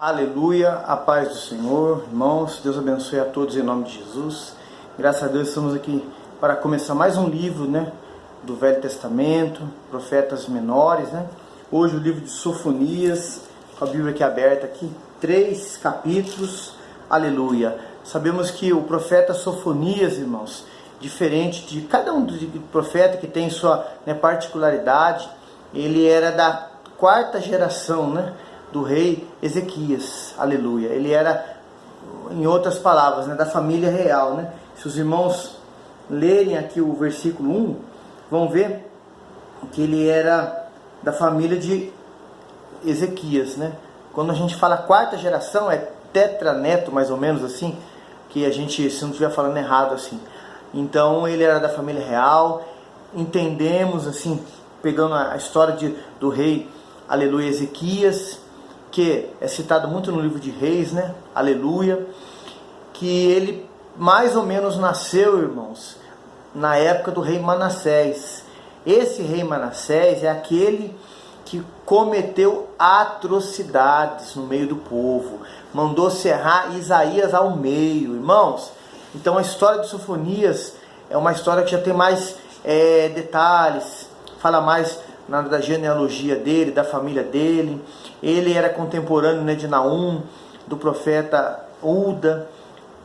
Aleluia, a paz do Senhor, irmãos, Deus abençoe a todos em nome de Jesus. Graças a Deus estamos aqui para começar mais um livro, do Velho Testamento, profetas menores, Hoje o livro de Sofonias, com a Bíblia aqui aberta aqui, 3 capítulos, aleluia. Sabemos que o profeta Sofonias, irmãos, diferente de cada um dos profetas que tem sua particularidade, ele era da 4ª geração, do rei Ezequias, aleluia. Ele era, em outras palavras, da família real, Se os irmãos lerem aqui o versículo 1, vão ver que ele era da família de Ezequias, Quando a gente fala 4ª geração, é tetraneto, mais ou menos assim, que a gente, se não estiver falando errado assim. Então ele era da família real. Entendemos assim, pegando a história do rei, aleluia, Ezequias, que é citado muito no livro de Reis, aleluia, que ele mais ou menos nasceu, irmãos, na época do rei Manassés. Esse rei Manassés é aquele que cometeu atrocidades no meio do povo, mandou serrar Isaías ao meio, irmãos. Então a história de Sofonias é uma história que já tem mais detalhes, fala mais da genealogia dele, da família dele. Ele era contemporâneo de Naum, do profeta Uda,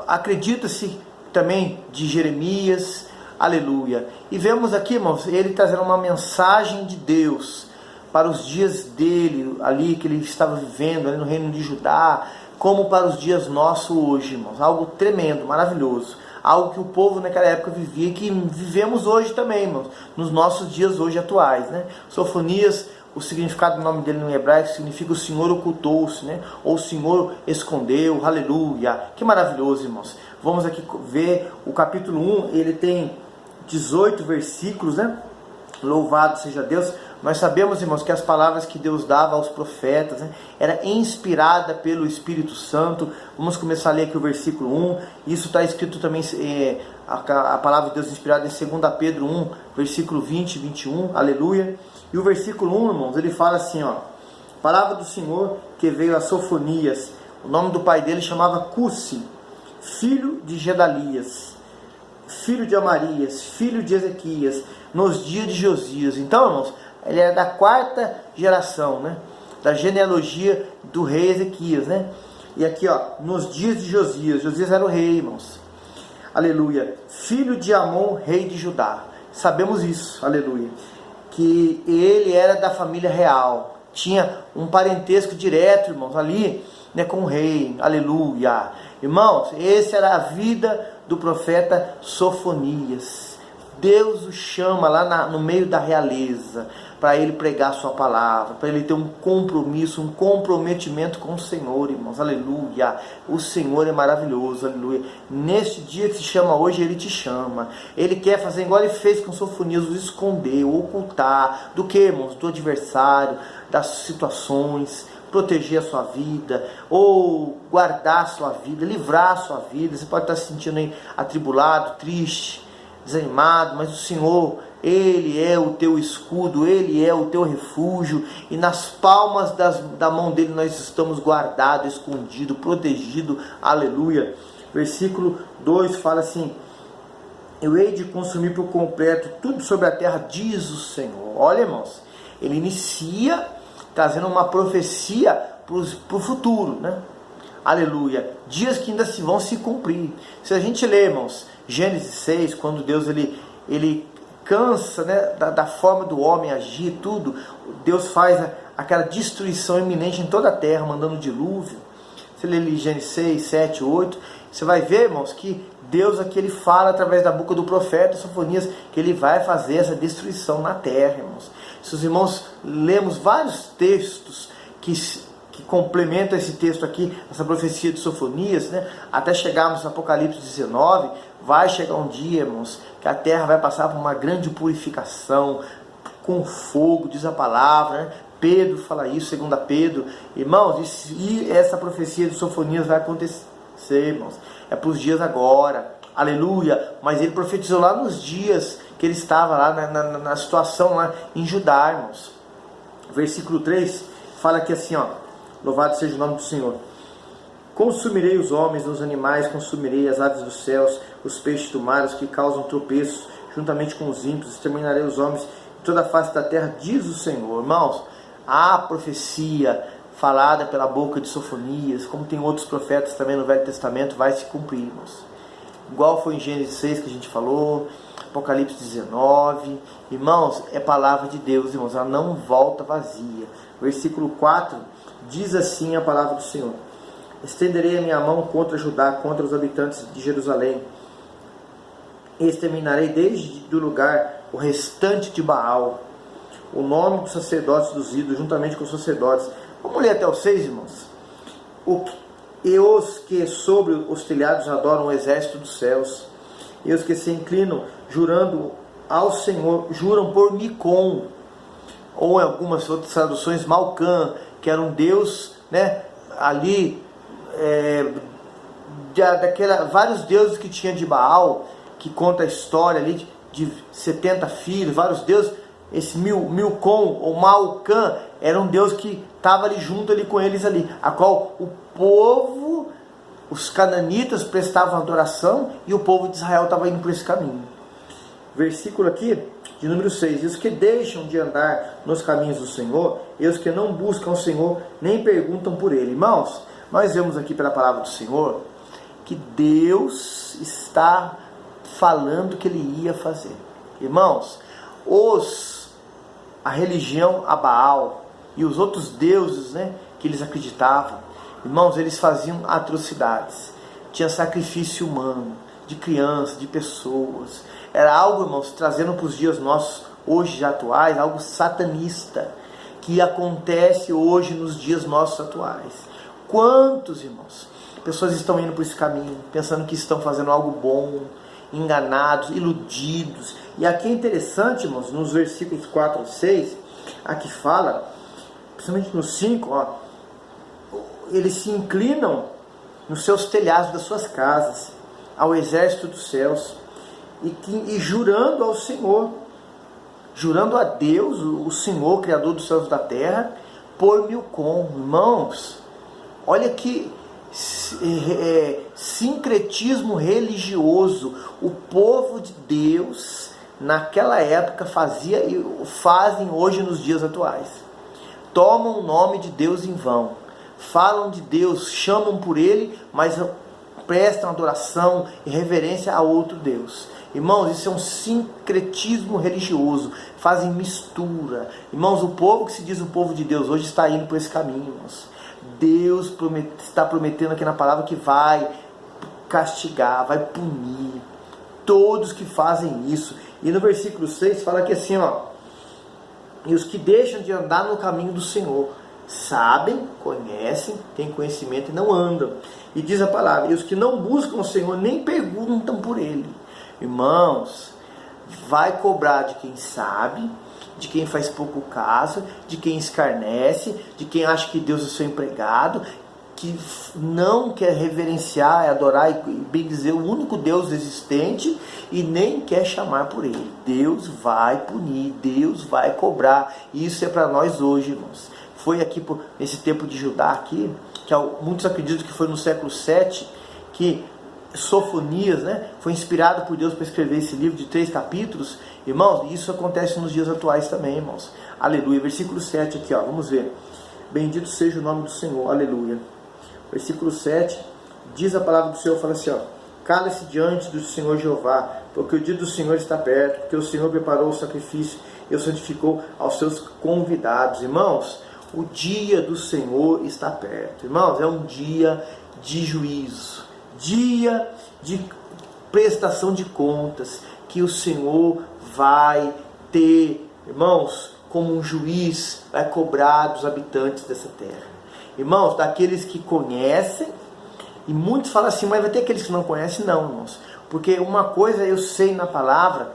acredita-se também de Jeremias, aleluia. E vemos aqui, irmãos, ele trazendo uma mensagem de Deus para os dias dele, ali que ele estava vivendo, ali no reino de Judá, como para os dias nossos hoje, irmãos. Algo tremendo, maravilhoso. Algo que o povo naquela época vivia e que vivemos hoje também, irmãos, nos nossos dias hoje atuais, Sofonias, o significado do nome dele no hebraico significa o Senhor ocultou-se, ou o Senhor escondeu, aleluia. Que maravilhoso, irmãos. Vamos aqui ver o capítulo 1, ele tem 18 versículos, Louvado seja Deus. Nós sabemos, irmãos, que as palavras que Deus dava aos profetas, era inspirada pelo Espírito Santo. Vamos começar a ler aqui o versículo 1. Isso está escrito também, a palavra de Deus inspirada em 2 Pedro 1, versículo 20 e 21, aleluia. E o versículo 1, irmãos, ele fala assim, palavra do Senhor que veio a Sofonias. O nome do pai dele chamava Cussi, filho de Gedalias, filho de Amarias, filho de Ezequias, nos dias de Josias. Então, irmãos, ele era da 4ª geração, da genealogia do rei Ezequias, E aqui, nos dias de Josias. Josias era o rei, irmãos, aleluia, filho de Amon, rei de Judá. Sabemos isso, aleluia, que ele era da família real, tinha um parentesco direto, irmãos, ali, com o rei, aleluia. Irmãos, essa era a vida do profeta Sofonias. Deus o chama lá no meio da realeza, para ele pregar a sua palavra, para ele ter um compromisso, um comprometimento com o Senhor, irmãos, aleluia. O Senhor é maravilhoso, aleluia. Neste dia que se chama hoje, ele te chama. Ele quer fazer igual ele fez com Sofonias, o esconder, o ocultar. Do que, irmãos? Do adversário, das situações, proteger a sua vida, ou guardar a sua vida, livrar a sua vida. Você pode estar se sentindo aí atribulado, triste, desanimado, mas o Senhor, Ele é o teu escudo, Ele é o teu refúgio, e nas palmas da mão dele nós estamos guardados, escondidos, protegidos, aleluia. Versículo 2 fala assim: eu hei de consumir por completo tudo sobre a terra, diz o Senhor. Olha, irmãos, ele inicia trazendo uma profecia para o futuro, aleluia, dias que ainda vão se cumprir. Se a gente ler, irmãos, Gênesis 6, quando Deus ele cansa da forma do homem agir, tudo, Deus faz aquela destruição iminente em toda a terra, mandando dilúvio. Você lê ali Gênesis 6, 7, 8, você vai ver, irmãos, que Deus aqui ele fala através da boca do profeta Sofonias que ele vai fazer essa destruição na terra, irmãos. Se os irmãos lemos vários textos que complementam esse texto aqui, essa profecia de Sofonias, até chegarmos no Apocalipse 19, vai chegar um dia, irmãos, que a terra vai passar por uma grande purificação, com fogo, diz a palavra, Pedro fala isso, 2 Pedro, irmãos, e essa profecia de Sofonias vai acontecer, irmãos, é para os dias agora, aleluia. Mas ele profetizou lá nos dias que ele estava lá na situação lá em Judá, irmãos. Versículo 3 fala aqui assim, Louvado seja o nome do Senhor. Consumirei os homens, os animais, consumirei as aves dos céus, os peixes do mar, os que causam tropeços, juntamente com os ímpios, exterminarei os homens de toda a face da terra, diz o Senhor. Irmãos, a profecia falada pela boca de Sofonias, como tem outros profetas também no Velho Testamento, vai se cumprir, irmãos. Igual foi em Gênesis 6 que a gente falou, Apocalipse 19, irmãos, é palavra de Deus, irmãos, ela não volta vazia. Versículo 4, diz assim a palavra do Senhor: estenderei a minha mão contra Judá, contra os habitantes de Jerusalém, e exterminarei desde o lugar o restante de Baal, o nome dos sacerdotes dos ídolos, juntamente com os sacerdotes. Vamos ler até o 6, irmãos. E os que sobre os telhados adoram o exército dos céus, e os que se inclinam, jurando ao Senhor, juram por Micom, ou em algumas outras traduções, Malcã, que era um deus, né, ali, vários deuses que tinha de Baal, que conta a história ali de 70 filhos, vários deuses. Esse Milcom ou Malcã era um deus que estava ali junto ali com eles ali, a qual o povo, os cananitas prestavam adoração, e o povo de Israel estava indo por esse caminho. Versículo aqui de número 6: e os que deixam de andar nos caminhos do Senhor, e os que não buscam o Senhor, nem perguntam por ele. Irmãos, nós vemos aqui pela palavra do Senhor que Deus está falando que ele ia fazer. Irmãos, a religião a Baal e os outros deuses, né, que eles acreditavam, irmãos, eles faziam atrocidades. Tinha sacrifício humano, de crianças, de pessoas. Era algo, irmãos, trazendo para os dias nossos, hoje atuais, algo satanista, que acontece hoje nos dias nossos atuais. Quantos, irmãos, pessoas estão indo por esse caminho, pensando que estão fazendo algo bom, enganados, iludidos. E aqui é interessante, irmãos, nos versículos 4 e 6, aqui fala, principalmente no 5, ó, eles se inclinam nos seus telhados das suas casas, ao exército dos céus, e jurando ao Senhor, jurando a Deus, o Senhor, Criador dos céus e da terra, por Milcom. Irmãos, olha que sincretismo religioso. O povo de Deus naquela época fazia e fazem hoje nos dias atuais. Tomam o nome de Deus em vão, falam de Deus, chamam por ele, mas prestam adoração e reverência a outro Deus. Irmãos, isso é um sincretismo religioso, fazem mistura. Irmãos, o povo que se diz o povo de Deus hoje está indo por esse caminho, irmãos. Deus está prometendo aqui na palavra que vai castigar, vai punir todos que fazem isso. E no versículo 6 fala que assim, ó: e os que deixam de andar no caminho do Senhor, sabem, conhecem, têm conhecimento e não andam. E diz a palavra: e os que não buscam o Senhor nem perguntam por ele. Irmãos, vai cobrar de quem sabe, de quem faz pouco caso, de quem escarnece, de quem acha que Deus é seu empregado, que não quer reverenciar, adorar e bendizer o único Deus existente e nem quer chamar por ele. Deus vai punir, Deus vai cobrar. E isso é para nós hoje, irmãos. Foi aqui, nesse tempo de Judá aqui, que muitos acreditam que foi no século 7, que Sofonias, né, foi inspirado por Deus para escrever esse livro de 3 capítulos. Irmãos, isso acontece nos dias atuais também, irmãos. Aleluia. Versículo 7 aqui, ó, vamos ver. Bendito seja o nome do Senhor, aleluia. Versículo 7, diz a palavra do Senhor, fala assim, ó: cala-se diante do Senhor Jeová, porque o dia do Senhor está perto, porque o Senhor preparou o sacrifício e o santificou aos seus convidados. Irmãos, o dia do Senhor está perto. Irmãos, é um dia de juízo, dia de prestação de contas, que o Senhor vai ter, irmãos, como um juiz, vai cobrar dos habitantes dessa terra. Irmãos, daqueles que conhecem, e muitos falam assim, mas vai ter aqueles que não conhecem? Não, irmãos, porque uma coisa eu sei na palavra,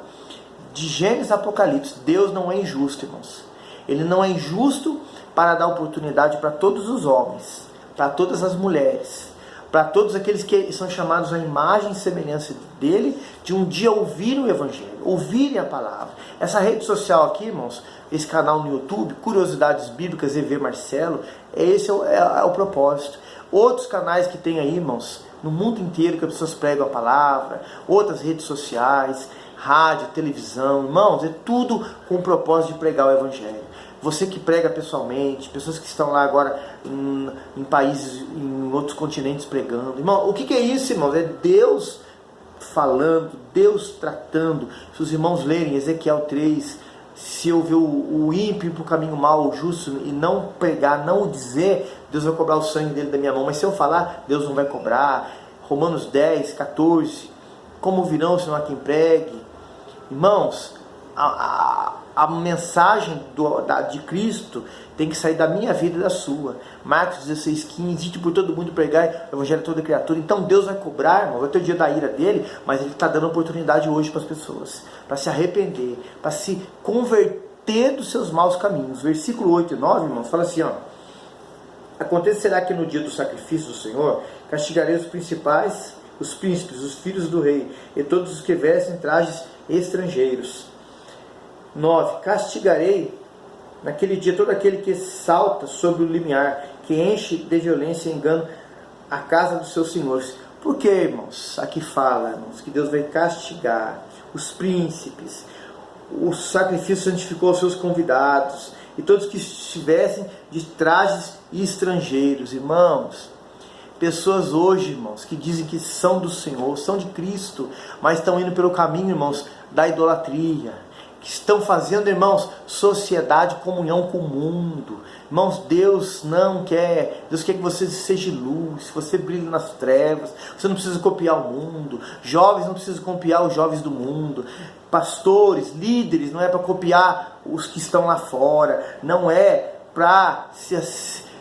de Gênesis a Apocalipse, Deus não é injusto, irmãos. Ele não é injusto para dar oportunidade para todos os homens, para todas as mulheres, para todos aqueles que são chamados à imagem e semelhança dele, de um dia ouvirem o Evangelho, ouvirem a palavra. Essa rede social aqui, irmãos, esse canal no YouTube, Curiosidades Bíblicas EV Marcelo, esse é o propósito. Outros canais que tem aí, irmãos, no mundo inteiro, que as pessoas pregam a palavra, outras redes sociais, rádio, televisão, irmãos, é tudo com o propósito de pregar o Evangelho. Você que prega pessoalmente, pessoas que estão lá agora em países, em outros continentes pregando. Irmão, o que é isso, irmãos? É Deus falando, Deus tratando. Se os irmãos lerem Ezequiel 3, se eu ver o ímpio para o caminho mau, o justo, e não pregar, não o dizer, Deus vai cobrar o sangue dele da minha mão. Mas se eu falar, Deus não vai cobrar. Romanos 10, 14, como virão se não há quem pregue? Irmãos, a mensagem de Cristo tem que sair da minha vida e da sua. Marcos 16, 15, ide por todo mundo pregar o Evangelho a toda criatura. Então Deus vai cobrar, irmão, vai ter o dia da ira dele, mas Ele está dando oportunidade hoje para as pessoas, para se arrepender, para se converter dos seus maus caminhos. Versículo 8 e 9, irmãos, fala assim, ó: acontecerá que no dia do sacrifício do Senhor, castigarei os principais, os príncipes, os filhos do rei, e todos os que vestem trajes estrangeiros. 9. Castigarei naquele dia todo aquele que salta sobre o limiar, que enche de violência e engano a casa dos seus senhores. Por que, irmãos? Aqui fala, irmãos, que Deus vai castigar os príncipes. O sacrifício santificou os seus convidados e todos que estivessem de trajes estrangeiros. Irmãos, pessoas hoje, irmãos, que dizem que são do Senhor, são de Cristo, mas estão indo pelo caminho, irmãos, da idolatria, que estão fazendo, irmãos, sociedade, comunhão com o mundo. Irmãos, Deus não quer, Deus quer que você seja luz, que você brilhe nas trevas. Você não precisa copiar o mundo, jovens não precisam copiar os jovens do mundo, pastores, líderes, não é para copiar os que estão lá fora, não é para ser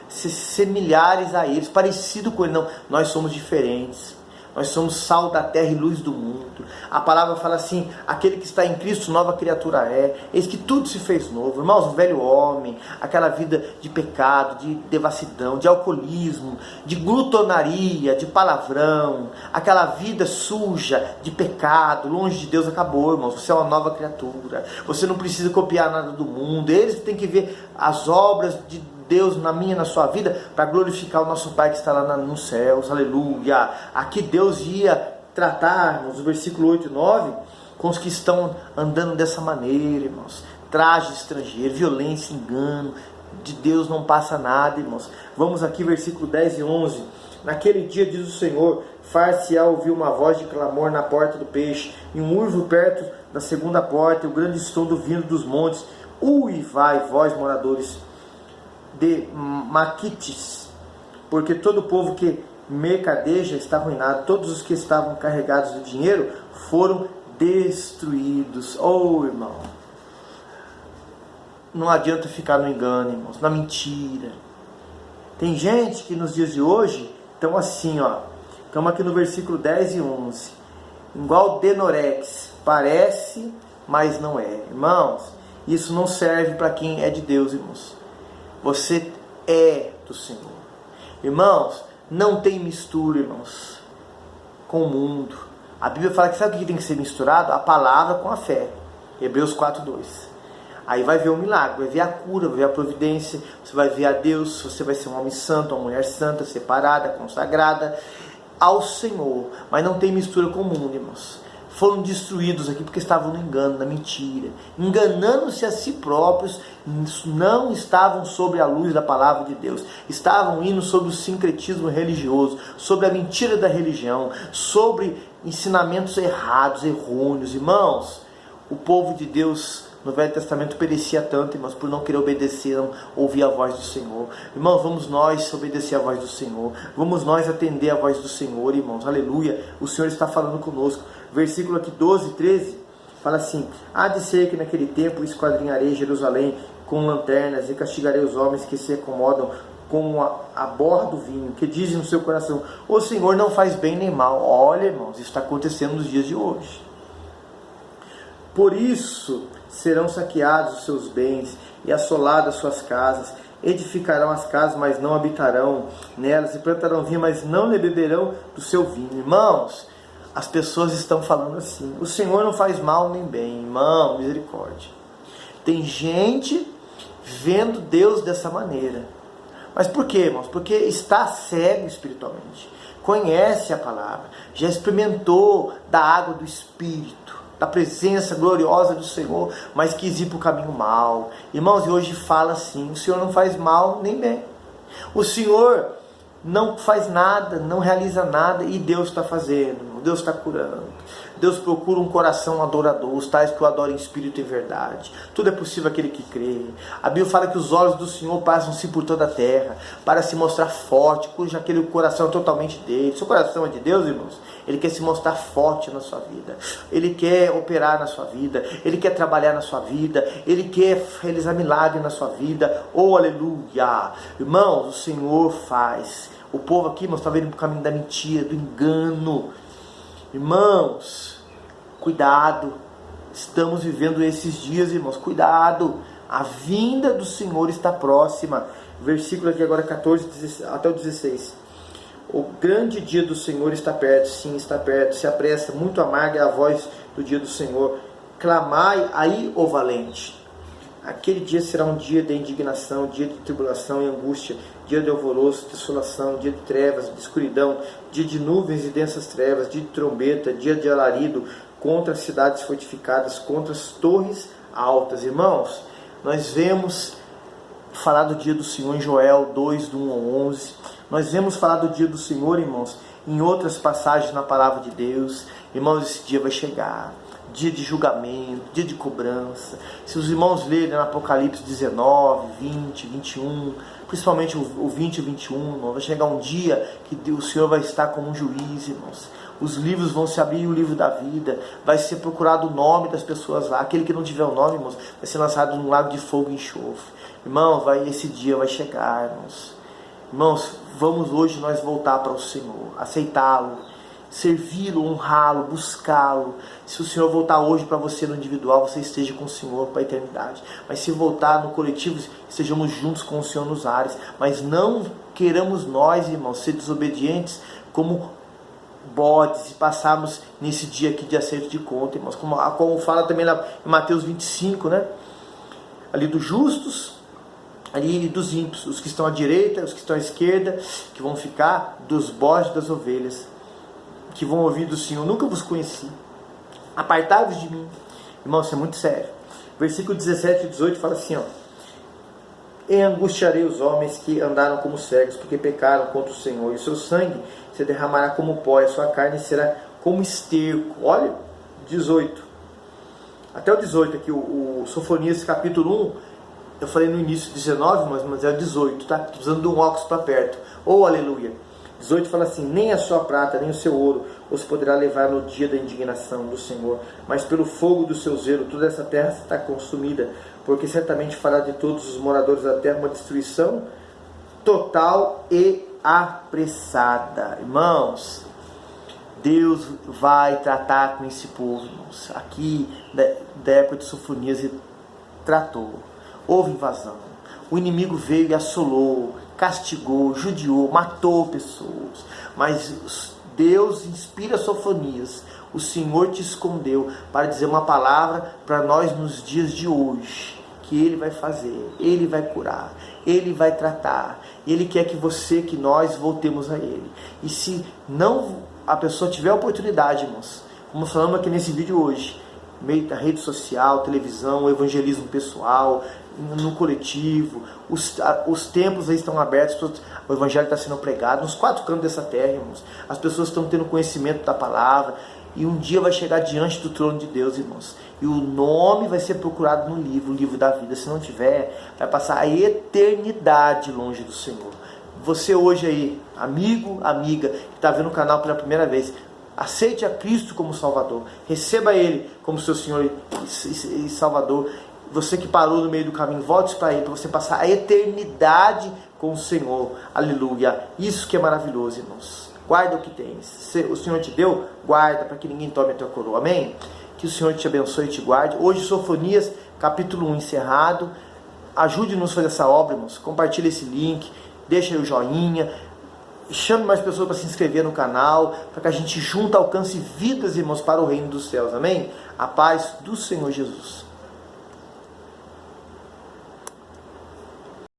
similares a eles, parecido com eles, não. Nós somos diferentes. Nós somos sal da terra e luz do mundo. A palavra fala assim: aquele que está em Cristo, nova criatura é. Eis que tudo se fez novo. Irmãos, o velho homem, aquela vida de pecado, de devassidão, de alcoolismo, de glutonaria, de palavrão, aquela vida suja de pecado, longe de Deus, acabou, irmãos. Você é uma nova criatura. Você não precisa copiar nada do mundo. Eles que têm que ver as obras de Deus na minha, na sua vida, para glorificar o nosso Pai que está lá nos céus, aleluia. Aqui Deus ia tratar, no versículo 8 e 9, com os que estão andando dessa maneira, irmãos. Traje estrangeiro, violência, engano, de Deus não passa nada, irmãos. Vamos aqui, versículo 10 e 11. Naquele dia, diz o Senhor, far-se-á ouvir uma voz de clamor na porta do peixe, e um urvo perto da segunda porta, e o grande estrondo vindo dos montes. Vai, vós moradores de Maquites, porque todo o povo que mercadeja está arruinado, todos os que estavam carregados de dinheiro foram destruídos. Oh, irmão, não adianta ficar no engano, irmãos, na mentira. Tem gente que nos dias de hoje estão assim, ó, estamos aqui no versículo 10 e 11, igual Denorex, parece, mas não é. Irmãos, isso não serve para quem é de Deus, irmãos. Você é do Senhor. Irmãos, não tem mistura, irmãos, com o mundo. A Bíblia fala que sabe o que tem que ser misturado? A palavra com a fé. Hebreus 4:2. Aí vai ver o milagre, vai ver a cura, vai ver a providência, você vai ver a Deus, você vai ser um homem santo, uma mulher santa, separada, consagrada ao Senhor. Mas não tem mistura com o mundo, irmãos. Foram destruídos aqui porque estavam no engano, na mentira, enganando-se a si próprios, não estavam sobre a luz da palavra de Deus, estavam indo sobre o sincretismo religioso, sobre a mentira da religião, sobre ensinamentos errados, errôneos. Irmãos, o povo de Deus no Velho Testamento perecia tanto, irmãos, por não querer obedecer, não ouvir a voz do Senhor. Irmãos, vamos nós obedecer a voz do Senhor, vamos nós atender a voz do Senhor, irmãos, aleluia. O Senhor está falando conosco. Versículo aqui 12 e 13 fala assim: há de ser que naquele tempo esquadrinharei Jerusalém com lanternas e castigarei os homens que se acomodam com a borra do vinho, que dizem no seu coração: o Senhor não faz bem nem mal. Olha, irmãos, isso está acontecendo nos dias de hoje. Por isso serão saqueados os seus bens e assoladas suas casas, edificarão as casas, mas não habitarão nelas, e plantarão vinho, mas não lhe beberão do seu vinho. Irmãos, as pessoas estão falando assim: o Senhor não faz mal nem bem. Irmão, misericórdia. Tem gente vendo Deus dessa maneira. Mas por quê, irmãos? Porque está cego espiritualmente. Conhece a palavra, já experimentou da água do Espírito, da presença gloriosa do Senhor, mas quis ir para o caminho mal. Irmãos, e hoje fala assim: o Senhor não faz mal nem bem. O Senhor não faz nada, não realiza nada, e Deus está fazendo, Deus está curando. Deus procura um coração adorador, os tais que o adoram em espírito e verdade. Tudo é possível aquele que crê. A Bíblia fala que os olhos do Senhor passam-se por toda a terra, para se mostrar forte, cujo aquele coração é totalmente dele. Seu coração é de Deus, irmãos. Ele quer se mostrar forte na sua vida. Ele quer operar na sua vida. Ele quer trabalhar na sua vida. Ele quer realizar milagre na sua vida. Oh, aleluia! Irmãos, o Senhor faz. O povo aqui, irmãos, está vendo o caminho da mentira, do engano. Irmãos, cuidado, estamos vivendo esses dias, irmãos, cuidado, a vinda do Senhor está próxima. Versículo aqui agora 14 até o 16. O grande dia do Senhor está perto, sim, está perto, se apressa, muito amarga é a voz do dia do Senhor. Clamai aí, ó valente. Aquele dia será um dia de indignação, dia de tribulação e angústia, dia de alvoroço, desolação, dia de trevas, de escuridão, dia de nuvens e densas trevas, dia de trombeta, dia de alarido, contra as cidades fortificadas, contra as torres altas. Irmãos, nós vemos falar do dia do Senhor em Joel 2, do 1 ao 11. Nós vemos falar do dia do Senhor, irmãos, em outras passagens na palavra de Deus. Irmãos, esse dia vai chegar. Dia de julgamento, dia de cobrança. Se os irmãos lerem no Apocalipse 19, 20, 21, principalmente o 20 e 21, irmão, vai chegar um dia que o Senhor vai estar como um juiz, irmãos. Os livros vão se abrir, o livro da vida, vai ser procurado o nome das pessoas lá. Aquele que não tiver o nome, irmãos, vai ser lançado num lago de fogo e enxofre. Irmão, esse dia vai chegar, irmãos. Irmãos, vamos hoje nós voltar para o Senhor, aceitá-lo, servi-lo, honrá-lo, buscá-lo. Se o Senhor voltar hoje para você no individual, você esteja com o Senhor para a eternidade. Mas se voltar no coletivo, estejamos juntos com o Senhor nos ares. Mas não queiramos nós, irmãos, ser desobedientes como bodes e passarmos nesse dia aqui de acerto de conta, irmãos. Como fala também lá em Mateus 25, né? Ali dos justos, ali dos ímpios, os que estão à direita, os que estão à esquerda, que vão ficar dos bodes das ovelhas, que vão ouvir do Senhor: nunca vos conheci, apartai-vos de mim. Irmão, isso é muito sério. Versículo 17 e 18 fala assim, ó: e angustiarei os homens que andaram como cegos, porque pecaram contra o Senhor, e o seu sangue se derramará como pó, e a sua carne será como esterco. Olha, 18, até o 18 aqui, o Sofonias capítulo 1, eu falei no início 19, mas é o 18, tá? Estou usando de um óculos para perto. Oh, aleluia! 18 fala assim: nem a sua prata, nem o seu ouro os poderá levar no dia da indignação do Senhor, mas pelo fogo do seu zelo toda essa terra está consumida, porque certamente fará de todos os moradores da terra uma destruição total e apressada. Irmãos, Deus vai tratar com esse povo, irmãos. Aqui, da época de Sofonias, ele tratou. Houve invasão. O inimigo veio e assolou, castigou, judiou, matou pessoas. Mas Deus inspira Sofonias. O Senhor te escondeu para dizer uma palavra para nós nos dias de hoje. Que Ele vai fazer, Ele vai curar, Ele vai tratar. Ele quer que nós voltemos a Ele. E se não a pessoa tiver a oportunidade, irmãos, como falamos aqui nesse vídeo hoje, meio da rede social, televisão, evangelismo pessoal, no coletivo, os templos aí estão abertos, o evangelho está sendo pregado nos 4 cantos dessa terra, irmãos. As pessoas estão tendo conhecimento da palavra, e um dia vai chegar diante do trono de Deus, irmãos, e o nome vai ser procurado no livro, o livro da vida. Se não tiver, vai passar a eternidade longe do Senhor. Você hoje aí, amigo, amiga, que está vendo o canal pela primeira vez, aceite a Cristo como Salvador, receba Ele como seu Senhor e Salvador. Você que parou no meio do caminho, volte para Ele, para você passar a eternidade com o Senhor. Aleluia! Isso que é maravilhoso, irmãos. Guarda o que tens. Se o Senhor te deu, guarda, para que ninguém tome a tua coroa. Amém? Que o Senhor te abençoe e te guarde. Hoje, Sofonias, capítulo 1 encerrado. Ajude-nos a fazer essa obra, irmãos. Compartilhe esse link, deixa aí o joinha, chame mais pessoas para se inscrever no canal, para que a gente junto alcance vidas, irmãos, para o reino dos céus. Amém? A paz do Senhor Jesus.